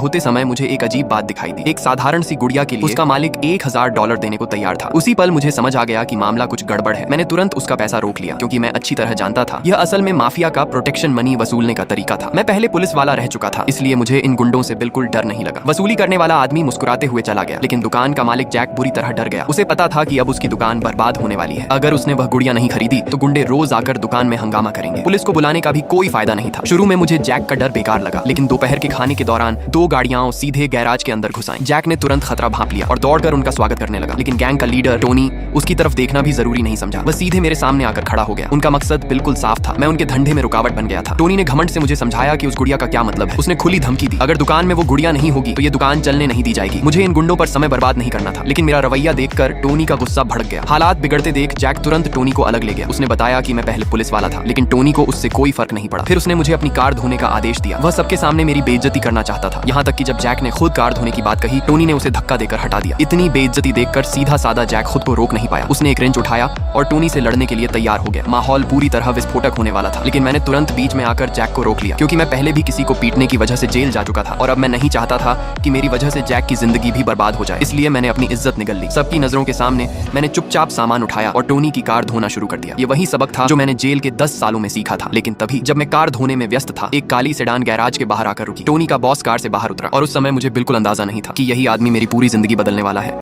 होते समय मुझे एक अजीब बात दिखाई दी। एक साधारण सी गुड़िया के लिए उसका मालिक $1000 देने को तैयार था। उसी पल मुझे समझ आ गया कि मामला कुछ गड़बड़ है। मैंने तुरंत उसका पैसा रोक लिया क्योंकि मैं अच्छी तरह जानता था यह असल में माफिया का प्रोटेक्शन मनी वसूलने का तरीका था। मैं पहले पुलिस वाला रह चुका था, इसलिए मुझे इन गुंडों से बिल्कुल डर नहीं लगा। वसूली करने वाला आदमी मुस्कुराते हुए चला गया, लेकिन दुकान का मालिक जैक बुरी तरह डर गया। उसे पता था कि अब उसकी दुकान बर्बाद होने वाली है। अगर उसने वह गुड़िया नहीं खरीदी तो गुंडे रोज आकर दुकान में हंगामा करेंगे। पुलिस को बुलाने का भी कोई फायदा नहीं था। शुरू में मुझे जैक का डर बेकार लगा, लेकिन दोपहर के खाने के दौरान 2 गाड़ियां सीधे गैराज के अंदर घुस आईं। जैक ने तुरंत खतरा भांप लिया और दौड़कर उनका स्वागत करने लगा, लेकिन गैंग का लीडर टोनी उसकी तरफ देखना भी जरूरी नहीं समझा। वह सीधे मेरे सामने आकर खड़ा हो गया। उनका मकसद बिल्कुल साफ था, मैं उनके धंधे में रुकावट बन गया था। टोनी ने घमंड से मुझे समझाया कि उस गुड़िया का क्या मतलब है। उसने खुली धमकी दी, अगर दुकान में वो गुड़िया नहीं होगी तो ये दुकान चलने नहीं दी जाएगी। मुझे इन गुंडों पर समय बर्बाद नहीं करना था, लेकिन मेरा रवैया देखकर टोनी का गुस्सा भड़क गया। हालात बिगड़ते देख जैक तुरंत टोनी को अलग ले गया। उसने बताया कि मैं पहले पुलिस वाला था, लेकिन टोनी को उससे कोई फर्क नहीं पड़ा। फिर उसने मुझे अपनी कार धोने का आदेश दिया। वह सबके सामने मेरी बेइज्जती करना चाहता था, यहाँ तक कि जब जैक ने खुद कार धोने की बात कही, टोनी ने उसे धक्का देकर हटा दिया। इतनी बेइज्जती देखकर सीधा साधा जैक खुद को रोक नहीं पाया। उसने एक रेंच उठाया और टोनी से लड़ने के लिए तैयार हो गया। माहौल पूरी तरह विस्फोटक होने वाला था, लेकिन मैंने तुरंत बीच में आकर जैक को रोक लिया, क्योंकि मैं पहले भी किसी को पीटने की वजह से जेल जा चुका था और अब मैं नहीं चाहता था कि मेरी वजह से जैक की जिंदगी भी बर्बाद हो जाए। इसलिए मैंने अपनी इज्जत निगल ली। सबकी नजरों के सामने मैंने चुपचाप सामान उठाया और टोनी की कार धोना शुरू कर दिया। ये वही सबक था जो मैंने जेल के 10 सालों में सीखा था। लेकिन तभी जब मैं कार धोने में व्यस्त था, एक काली सेडान गैराज के बाहर आकर रुकी। टोनी का बॉस कार से बाहर उतरा और उस समय मुझे बिल्कुल अंदाजा नहीं था कि यही आदमी मेरी पूरी जिंदगी बदलने वाला है।